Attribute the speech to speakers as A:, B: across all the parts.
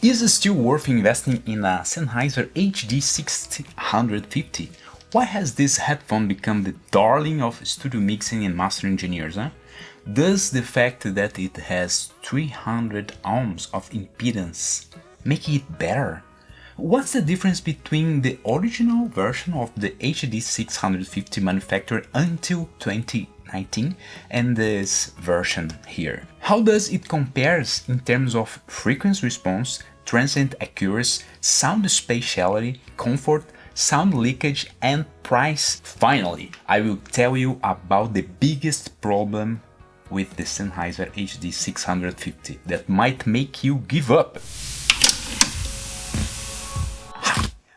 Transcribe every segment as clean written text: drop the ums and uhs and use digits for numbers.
A: Is it still worth investing in a Sennheiser HD650? Why has this headphone become the darling of studio mixing and master engineers? Does the fact that it has 300 ohms of impedance make it better? What's the difference between the original version of the HD650 manufactured until 2019 and this version here? How does it compare in terms of frequency response, transient accuracy, sound spatiality, comfort, sound leakage, and price? Finally, I will tell you about the biggest problem with the Sennheiser HD650 that might make you give up.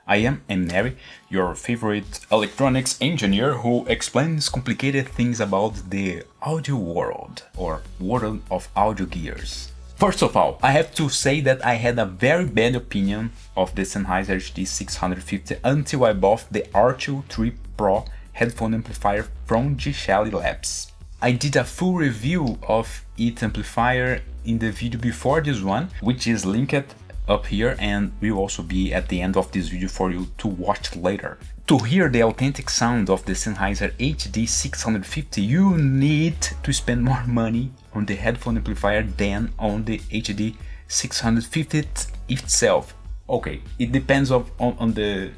A: I am Mary, your favorite electronics engineer who explains complicated things about the audio world or world of audio gears. First of all, I have to say that I had a very bad opinion of the Sennheiser HD650 until I bought the R2 Pro headphone amplifier from G-Shelly Labs. I did a full review of its amplifier in the video before this one, which is linked up here and will also be at the end of this video for you to watch later. To hear the authentic sound of the Sennheiser HD650, you need to spend more money on the headphone amplifier than on the HD650 itself. Okay, it depends on the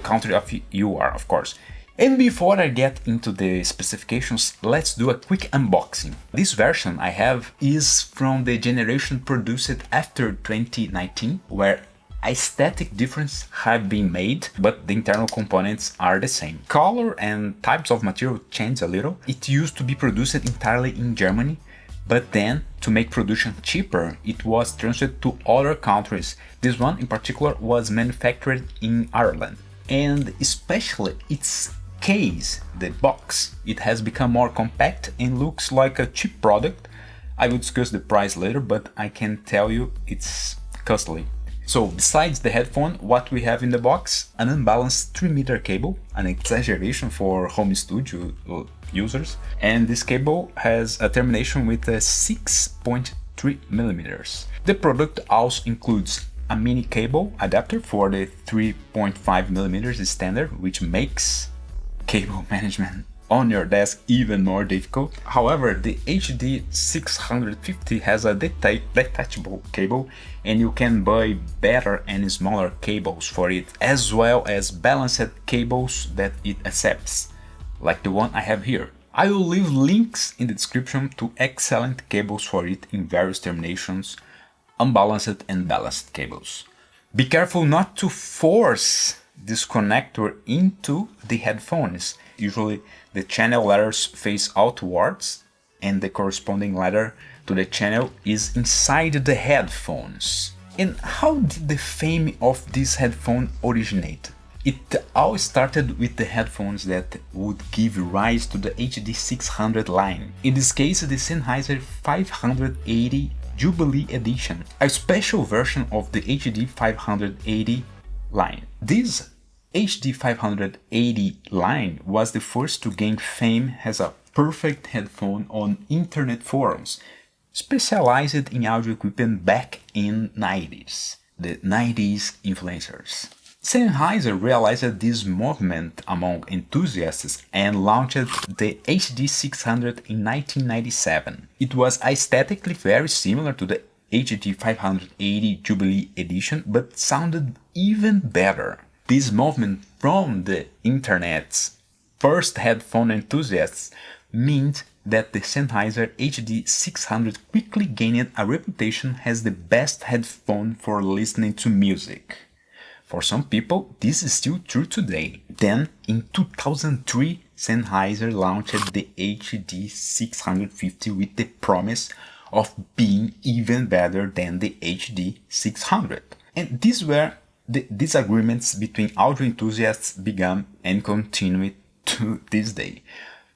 A: country of you are, of course. And before I get into the specifications, let's do a quick unboxing. This version I have is from the generation produced after 2019, where aesthetic differences have been made, but the internal components are the same. Color and types of material change a little. It used to be produced entirely in Germany, but then, to make production cheaper, it was transferred to other countries. This one in particular was manufactured in Ireland. And especially its case, the box, it has become more compact and looks like a cheap product. I will discuss the price later, but I can tell you it's costly. So besides the headphone, what we have in the box? An unbalanced 3-meter cable, an exaggeration for home studio users, and this cable has a termination with a 6.3 millimeters. The product also includes a mini cable adapter for the 3.5 millimeters standard, which makes cable management on your desk even more difficult. However, the HD650 has a detachable cable, and you can buy better and smaller cables for it, as well as balanced cables that it accepts, like the one I have here. I will leave links in the description to excellent cables for it in various terminations, unbalanced and balanced cables. Be careful not to force this connector into the headphones. Usually the channel letters face outwards and the corresponding letter to the channel is inside the headphones. And how did the fame of this headphone originate? It all started with the headphones that would give rise to the HD600 line. In this case, the Sennheiser 580 Jubilee Edition, a special version of the HD580 line. This HD580 line was the first to gain fame as a perfect headphone on internet forums, specialized in audio equipment back in the 90s, the 90s influencers. Sennheiser realized this movement among enthusiasts and launched the HD600 in 1997. It was aesthetically very similar to the HD580 Jubilee Edition, but sounded even better. This movement from the internet's first headphone enthusiasts meant that the Sennheiser HD600 quickly gained a reputation as the best headphone for listening to music. For some people, this is still true today. Then, in 2003, Sennheiser launched the HD650 with the promise of being even better than the HD600. And these were the disagreements between audio enthusiasts began and continue to this day.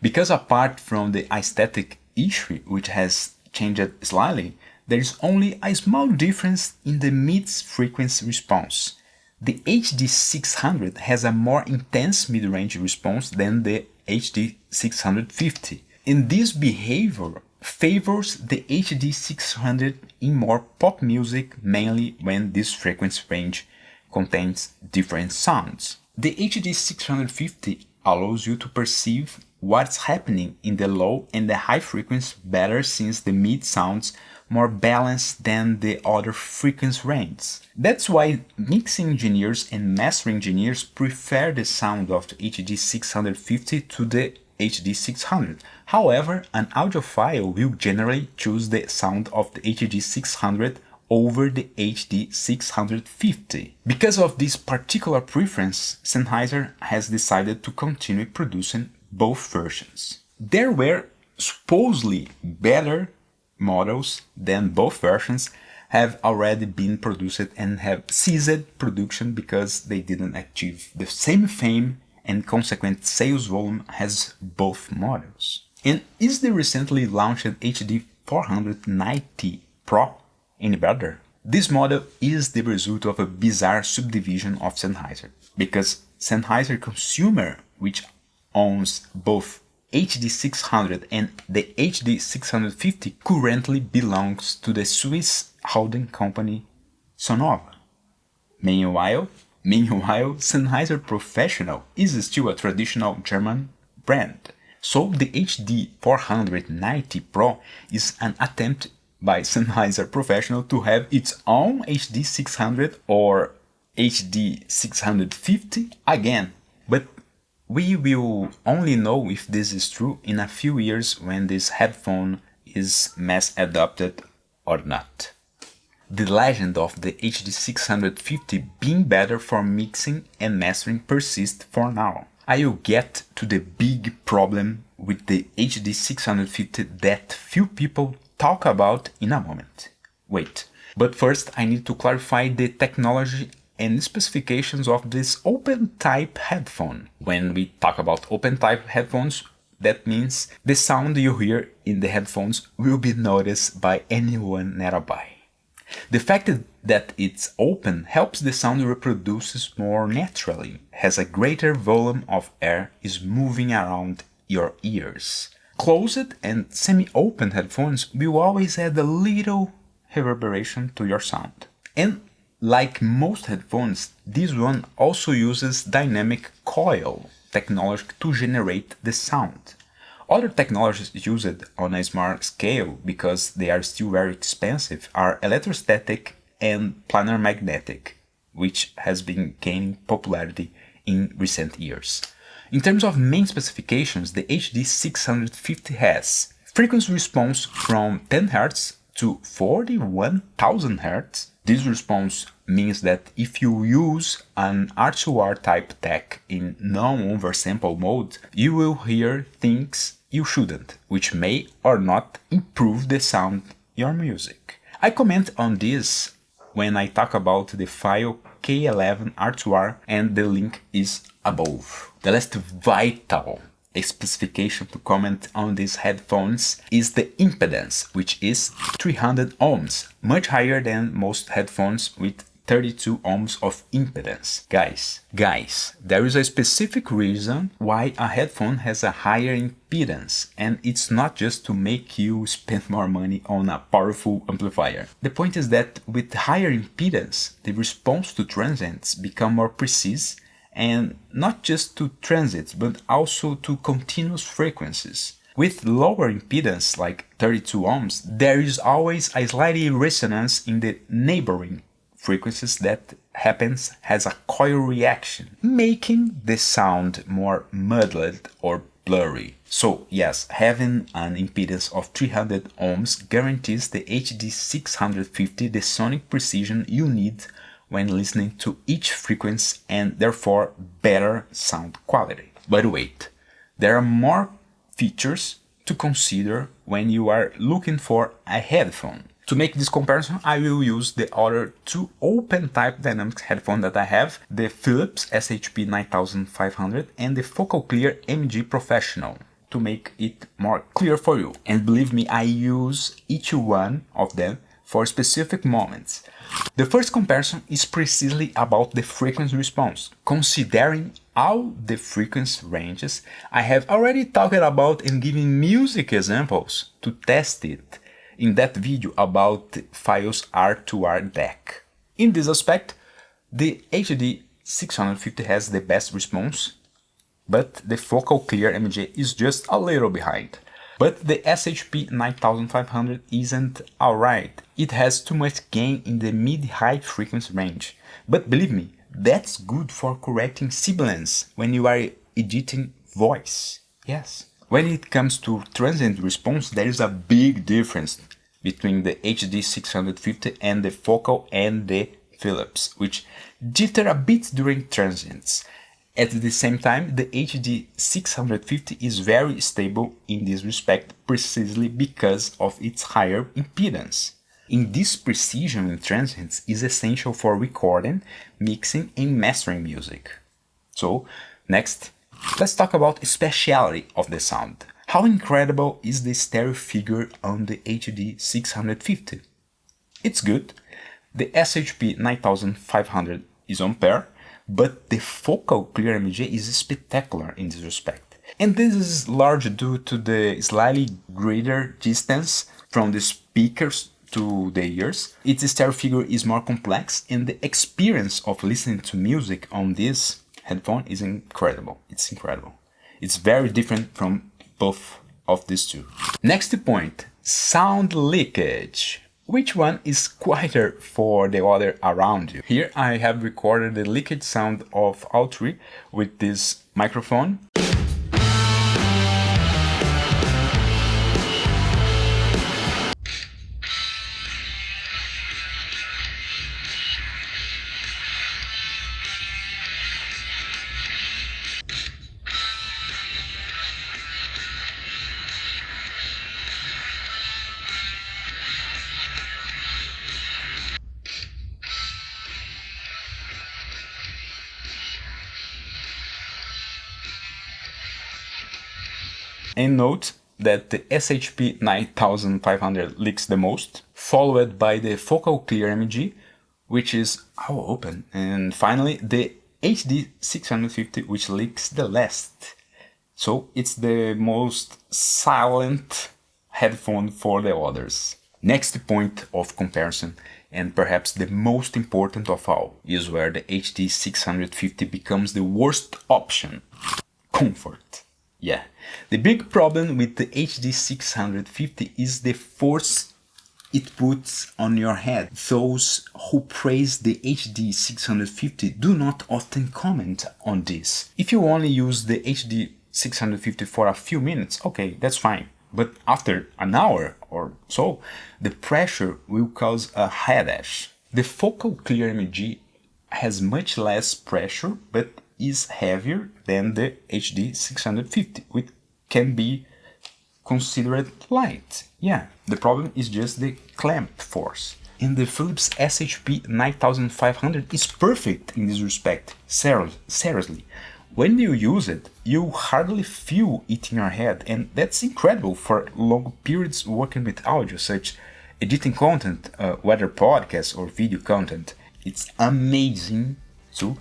A: Because apart from the aesthetic issue, which has changed slightly, there is only a small difference in the mid-frequency response. The HD600 has a more intense mid-range response than the HD650, and this behavior favors the HD600 in more pop music, mainly when this frequency range contains different sounds. The HD650 allows you to perceive what's happening in the low and the high frequency better, since the mid sounds more balanced than the other frequency ranges. That's why mixing engineers and mastering engineers prefer the sound of the HD650 to the HD600. However, an audiophile will generally choose the sound of the HD600 over the HD650. Because of this particular preference, Sennheiser has decided to continue producing both versions. There were supposedly better models than both versions have already been produced and have ceased production because they didn't achieve the same fame and consequent sales volume as both models. And is the recently launched HD490 Pro any better? This model is the result of a bizarre subdivision of Sennheiser, because Sennheiser Consumer, which owns both HD600 and the HD650, currently belongs to the Swiss holding company Sonova. Meanwhile, Sennheiser Professional is still a traditional German brand. So the HD490 Pro is an attempt by Sennheiser Professional to have its own HD600 or HD650 again. But we will only know if this is true in a few years when this headphone is mass adopted or not. The legend of the HD650 being better for mixing and mastering persists for now. I will get to the big problem with the HD650 that few people talk about in a moment. Wait, but first I need to clarify the technology and specifications of this open type headphone. When we talk about open type headphones, that means the sound you hear in the headphones will be noticed by anyone nearby. The fact that it's open helps the sound reproduces more naturally, as a greater volume of air is moving around your ears. Closed and semi-open headphones will always add a little reverberation to your sound. And like most headphones, this one also uses dynamic coil technology to generate the sound. Other technologies used on a small scale, because they are still very expensive, are electrostatic and planar magnetic, which has been gaining popularity in recent years. In terms of main specifications, the HD650 has frequency response from 10 Hz to 41,000 Hz. This response means that if you use an R2R type tech in non-oversample mode, you will hear things you shouldn't, which may or not improve the sound your music. I comment on this when I talk about the file K11 R2R, and the link is above. The last vital specification to comment on these headphones is the impedance, which is 300 ohms, much higher than most headphones with 32 ohms of impedance. Guys, there is a specific reason why a headphone has a higher impedance, and it's not just to make you spend more money on a powerful amplifier. The point is that with higher impedance, the response to transients become more precise, and not just to transits, but also to continuous frequencies. With lower impedance, like 32 ohms, there is always a slight resonance in the neighboring frequencies that happens as a coil reaction, making the sound more muddled or blurry. So yes, having an impedance of 300 ohms guarantees the HD650 the sonic precision you need when listening to each frequency, and therefore better sound quality. But wait, there are more features to consider when you are looking for a headphone. To make this comparison, I will use the other two open type dynamic headphones that I have, the Philips SHP9500 and the Focal Clear MG Professional, to make it more clear for you. And believe me, I use each one of them for specific moments. The first comparison is precisely about the frequency response, considering all the frequency ranges I have already talked about and given music examples to test it in that video about Philips R2R deck. In this aspect, the HD650 has the best response, but the focal clear MJ is just a little behind. But the SHP9500 isn't alright. It has too much gain in the mid-high frequency range. But believe me, that's good for correcting sibilance when you are editing voice. Yes. When it comes to transient response, there is a big difference between the HD650 and the focal and the Philips, which jitter a bit during transients. At the same time, the HD650 is very stable in this respect precisely because of its higher impedance. In this precision in transients is essential for recording, mixing and mastering music. So, next, let's talk about spatiality of the sound. How incredible is the stereo figure on the HD650? It's good. The SHP9500 is on par, but the focal clear MJ is spectacular in this respect. And this is largely due to the slightly greater distance from the speakers to the ears. Its stereo figure is more complex and the experience of listening to music on this headphone is incredible. It's incredible. It's very different from both of these two. Next point, sound leakage. Which one is quieter for the other around you? Here I have recorded the leakage sound of all three with this microphone. And note that the SHP9500 leaks the most, followed by the focal clear MG, which is all open, and finally the HD650, which leaks the last. So it's the most silent headphone for the others. Next point of comparison, and perhaps the most important of all, is where the HD650 becomes the worst option: comfort. Yeah, the big problem with the HD650 is the force it puts on your head. Those who praise the HD650 do not often comment on this. If you only use the HD650 for a few minutes, okay, that's fine. But after an hour or so, the pressure will cause a headache. The focal clear MG has much less pressure, but is heavier than the HD650, which can be considered light. Yeah, the problem is just the clamp force. And the Philips SHP9500 is perfect in this respect. Seriously, when you use it, you hardly feel it in your head, and that's incredible for long periods working with audio, such editing content, whether podcasts or video content. It's amazing to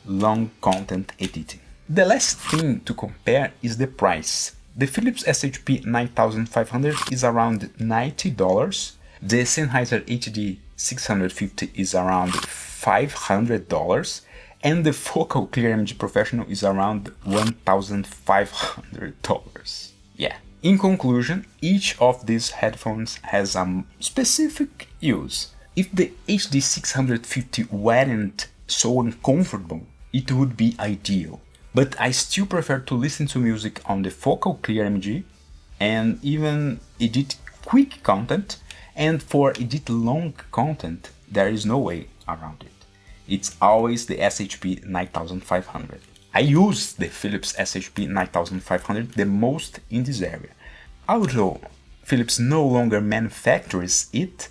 A: long content editing. The last thing to compare is the price. The Philips SHP9500 is around $90, the Sennheiser HD650 is around $500, and the focal clear MG Professional is around $1,500. Yeah. In conclusion, each of these headphones has a specific use. If the HD650 weren't so uncomfortable, it would be ideal. But I still prefer to listen to music on the focal clear MG and even edit quick content, and for edit long content there is no way around it. It's always the SHP9500. I use the Philips SHP9500 the most in this area. Although Philips no longer manufactures it,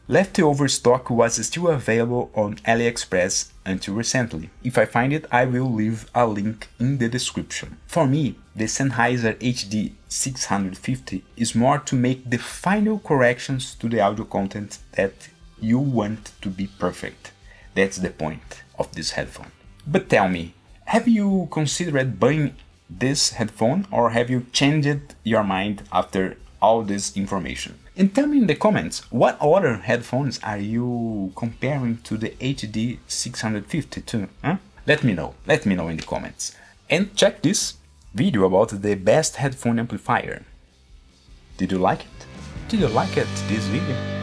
A: leftover stock was still available on AliExpress until recently. If I find it, I will leave a link in the description. For me, the Sennheiser HD650 is more to make the final corrections to the audio content that you want to be perfect. That's the point of this headphone. But tell me, have you considered buying this headphone, or have you changed your mind after all this information? And tell me in the comments, what other headphones are you comparing to the HD650 to? Let me know in the comments. And check this video about the best headphone amplifier. Did you like it? Did you like this video?